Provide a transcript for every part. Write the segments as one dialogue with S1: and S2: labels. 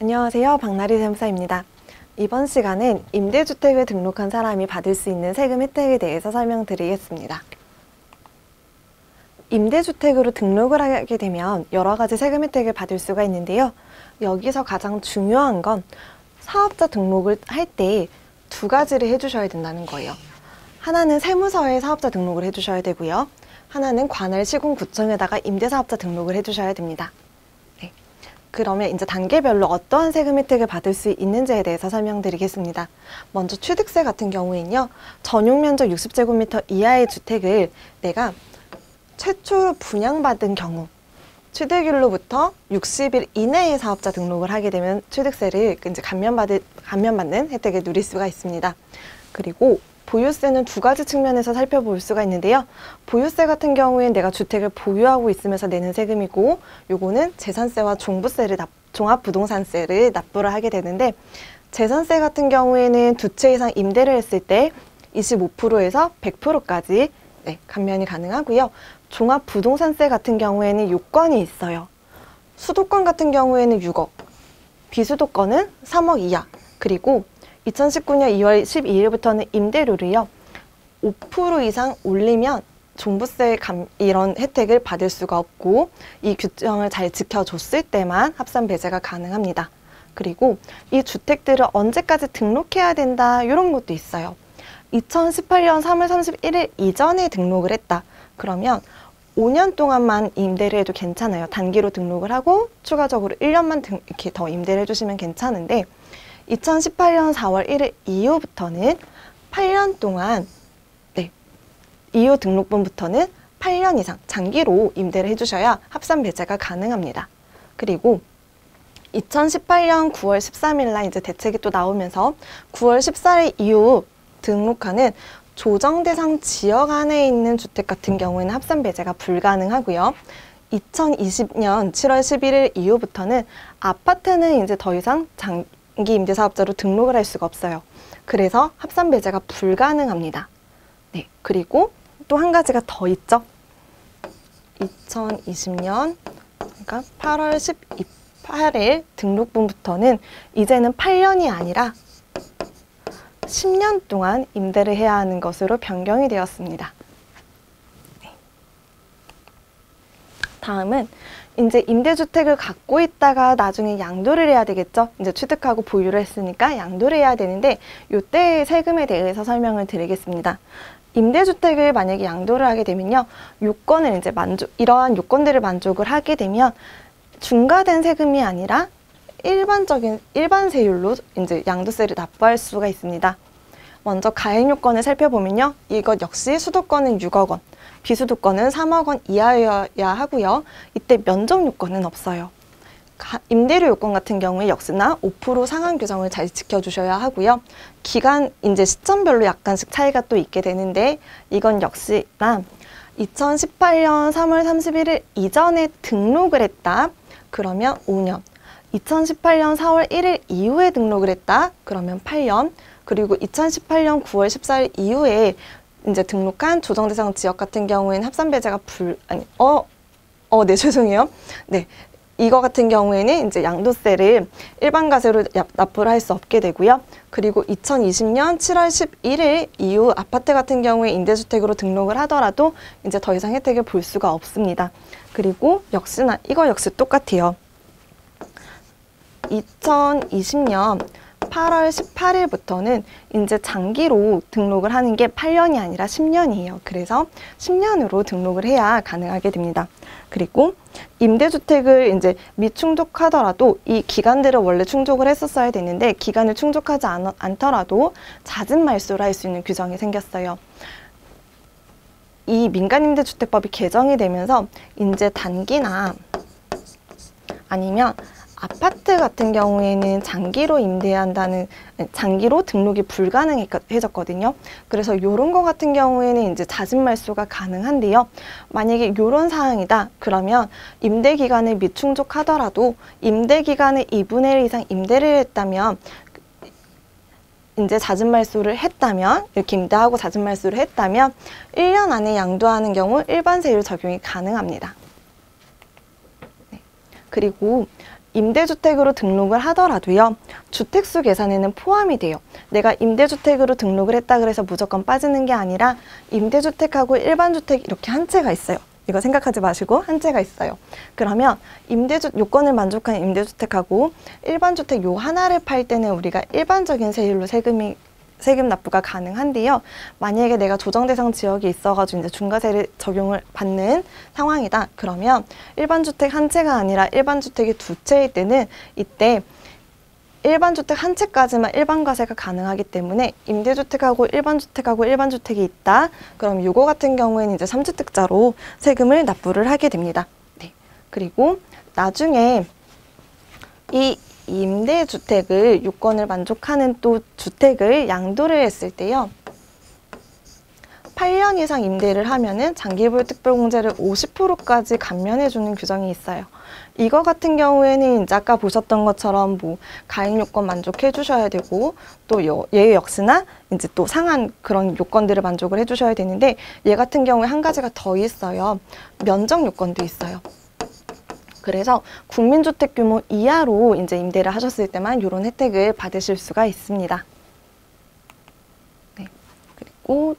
S1: 안녕하세요. 박나리 세무사입니다. 이번 시간은 임대주택을 등록한 사람이 받을 수 있는 세금 혜택에 대해서 설명드리겠습니다. 임대주택으로 등록을 하게 되면 여러 가지 세금 혜택을 받을 수가 있는데요. 여기서 가장 중요한 건 사업자 등록을 할 때 두 가지를 해주셔야 된다는 거예요. 하나는 세무서에 사업자 등록을 해주셔야 되고요. 하나는 관할 시군구청에다가 임대사업자 등록을 해주셔야 됩니다. 그러면 이제 단계별로 어떠한 세금 혜택을 받을 수 있는지에 대해서 설명드리겠습니다. 먼저 취득세 같은 경우에는요. 전용 면적 60제곱미터 이하의 주택을 내가 최초로 분양받은 경우 취득일로부터 60일 이내에 사업자 등록을 하게 되면 취득세를 이제 감면받는 혜택을 누릴 수가 있습니다. 그리고 보유세는 두 가지 측면에서 살펴볼 수가 있는데요. 보유세 같은 경우엔 내가 주택을 보유하고 있으면서 내는 세금이고, 요거는 재산세와 종합부동산세를 납부를 하게 되는데, 재산세 같은 경우에는 두 채 이상 임대를 했을 때 25%에서 100%까지 감면이 가능하고요. 종합부동산세 같은 경우에는 요건이 있어요. 수도권 같은 경우에는 6억, 비수도권은 3억 이하, 그리고 2019년 2월 12일부터는 임대료를요 5% 이상 올리면 종부세 이런 혜택을 받을 수가 없고, 이 규정을 잘 지켜줬을 때만 합산 배제가 가능합니다. 그리고 이 주택들을 언제까지 등록해야 된다, 이런 것도 있어요. 2018년 3월 31일 이전에 등록을 했다. 그러면 5년 동안만 임대를 해도 괜찮아요. 단기로 등록을 하고 추가적으로 1년만 이렇게 더 임대를 해주시면 괜찮은데, 2018년 4월 1일 이후부터는 8년 동안, 이후 등록분부터는 8년 이상 장기로 임대를 해주셔야 합산 배제가 가능합니다. 그리고 2018년 9월 13일 날 이제 대책이 또 나오면서 9월 14일 이후 등록하는 조정대상 지역 안에 있는 주택 같은 경우에는 합산 배제가 불가능하고요. 2020년 7월 11일 이후부터는 아파트는 이제 더 이상 장기 임대사업자로 등록을 할 수가 없어요. 그래서 합산 배제가 불가능합니다. 그리고 또 한 가지가 더 있죠. 2020년 그러니까 8월 18일 등록분부터는 이제는 8년이 아니라 10년 동안 임대를 해야 하는 것으로 변경이 되었습니다. 다음은 이제 임대주택을 갖고 있다가 나중에 양도를 해야 되겠죠. 이제 취득하고 보유를 했으니까 양도를 해야 되는데, 이때의 세금에 대해서 설명을 드리겠습니다. 임대주택을 만약에 양도를 하게 되면요, 요건을 이제 이러한 요건들을 만족을 하게 되면 중과된 세금이 아니라 일반 세율로 이제 양도세를 납부할 수가 있습니다. 먼저 가액 요건을 살펴보면요, 이것 역시 수도권은 6억 원, 비수도권은 3억 원 이하여야 하고요. 이때 면적 요건은 없어요. 임대료 요건 같은 경우에 역시나 5% 상한 규정을 잘 지켜주셔야 하고요. 기간, 이제 시점별로 약간씩 차이가 또 있게 되는데, 이건 역시나 2018년 3월 31일 이전에 등록을 했다. 그러면 5년. 2018년 4월 1일 이후에 등록을 했다. 그러면 8년. 그리고 2018년 9월 14일 이후에 이제 등록한 조정대상 지역 같은 경우에는 합산 배제가 죄송해요. 이거 같은 경우에는 이제 양도세를 일반 과세로 납부를 할 수 없게 되고요. 그리고 2020년 7월 11일 이후 아파트 같은 경우에 임대주택으로 등록을 하더라도 이제 더 이상 혜택을 볼 수가 없습니다. 그리고 역시나 이거 역시 똑같아요. 2020년 8월 18일부터는 이제 장기로 등록을 하는 게 8년이 아니라 10년이에요. 그래서 10년으로 등록을 해야 가능하게 됩니다. 그리고 임대주택을 이제 미충족하더라도 이 기간들을 원래 충족을 했었어야 되는데, 기간을 충족하지 않더라도 잦은 말소를 할 수 있는 규정이 생겼어요. 이 민간임대주택법이 개정이 되면서 이제 단기나 아니면 아파트 같은 경우에는 장기로 장기로 등록이 불가능해졌거든요. 그래서 이런 거 같은 경우에는 이제 잦은 말소가 가능한데요. 만약에 이런 사항이다, 그러면 임대 기간을 미충족하더라도 임대 기간의 2분의 1 이상 임대를 했다면, 이제 잦은 말소를 했다면, 이렇게 임대하고 잦은 말소를 했다면 1년 안에 양도하는 경우 일반 세율 적용이 가능합니다. 그리고 임대주택으로 등록을 하더라도요, 주택수 계산에는 포함이 돼요. 내가 임대주택으로 등록을 했다 그래서 무조건 빠지는 게 아니라 임대주택하고 일반주택 이렇게 한 채가 있어요. 이거 생각하지 마시고 한 채가 있어요. 그러면 요건을 만족한 임대주택하고 일반주택 요 하나를 팔 때는 우리가 일반적인 세율로 세금 납부가 가능한데요. 만약에 내가 조정 대상 지역이 있어가지고 이제 중과세를 적용을 받는 상황이다. 그러면 일반주택 한 채가 아니라 일반주택이 두 채일 때는 이때 일반주택 한 채까지만 일반과세가 가능하기 때문에 임대주택하고 일반주택이 있다. 그럼 요거 같은 경우에는 이제 3주택자로 세금을 납부를 하게 됩니다. 네. 그리고 나중에 이 임대주택을 요건을 만족하는 또 주택을 양도를 했을 때요. 8년 이상 임대를 하면은 장기보유 특별공제를 50%까지 감면해주는 규정이 있어요. 이거 같은 경우에는 이제 아까 보셨던 것처럼 뭐 가액 요건 만족해 주셔야 되고 또 얘 역시나 이제 또 상한 그런 요건들을 만족을 해 주셔야 되는데 얘 같은 경우에 한 가지가 더 있어요. 면적 요건도 있어요. 그래서 국민주택 규모 이하로 이제 임대를 하셨을 때만 이런 혜택을 받으실 수가 있습니다. 네. 그리고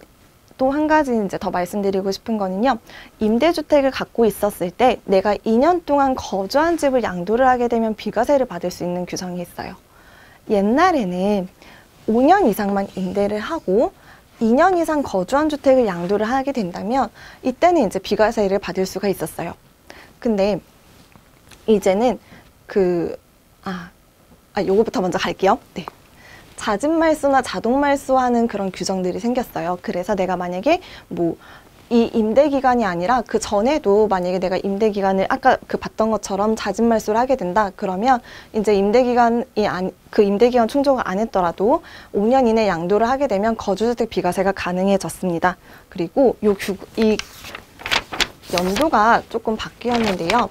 S1: 또 한 가지 이제 더 말씀드리고 싶은 거는요. 임대주택을 갖고 있었을 때 내가 2년 동안 거주한 집을 양도를 하게 되면 비과세를 받을 수 있는 규정이 있어요. 옛날에는 5년 이상만 임대를 하고 2년 이상 거주한 주택을 양도를 하게 된다면 이때는 이제 비과세를 받을 수가 있었어요. 근데 이제는 요거부터 먼저 갈게요. 네. 자진말소나 자동말소하는 그런 규정들이 생겼어요. 그래서 내가 만약에 뭐 이 임대기간이 아니라 그 전에도 만약에 내가 임대기간을 아까 봤던 것처럼 자진말소를 하게 된다. 그러면 이제 임대기간 충족을 안 했더라도 5년 이내 양도를 하게 되면 거주주택 비과세가 가능해졌습니다. 그리고 이 연도가 조금 바뀌었는데요.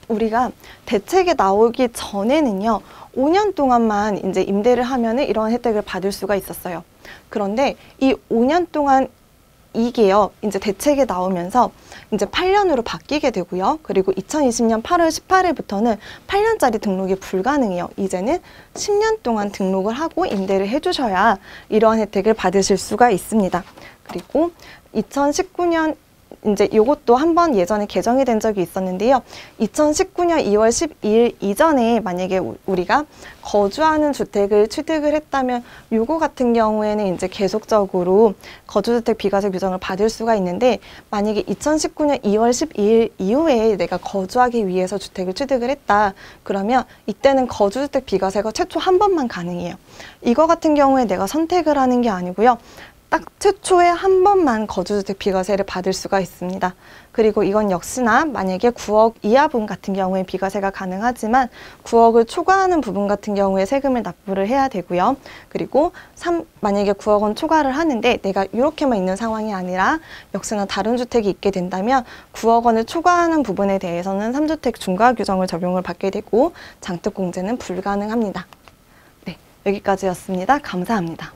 S1: 우리가 대책에 나오기 전에는요, 5년 동안만 이제 임대를 하면은 이런 혜택을 받을 수가 있었어요. 그런데 이 5년 동안 이게요, 이제 대책에 나오면서 이제 8년으로 바뀌게 되고요. 그리고 2020년 8월 18일부터는 8년짜리 등록이 불가능해요. 이제는 10년 동안 등록을 하고 임대를 해주셔야 이러한 혜택을 받으실 수가 있습니다. 그리고 2019년 이제 이것도 한번 예전에 개정이 된 적이 있었는데요. 2019년 2월 12일 이전에 만약에 우리가 거주하는 주택을 취득을 했다면 요거 같은 경우에는 이제 계속적으로 거주주택 비과세 규정을 받을 수가 있는데 만약에 2019년 2월 12일 이후에 내가 거주하기 위해서 주택을 취득을 했다. 그러면 이때는 거주주택 비과세가 최초 한 번만 가능해요. 이거 같은 경우에 내가 선택을 하는 게 아니고요. 딱 최초에 한 번만 거주주택 비과세를 받을 수가 있습니다. 그리고 이건 역시나 만약에 9억 이하분 같은 경우에 비과세가 가능하지만 9억을 초과하는 부분 같은 경우에 세금을 납부를 해야 되고요. 그리고 만약에 9억 원 초과를 하는데 내가 이렇게만 있는 상황이 아니라 역시나 다른 주택이 있게 된다면 9억 원을 초과하는 부분에 대해서는 3주택 중과 규정을 적용을 받게 되고 장특공제는 불가능합니다. 네, 여기까지였습니다. 감사합니다.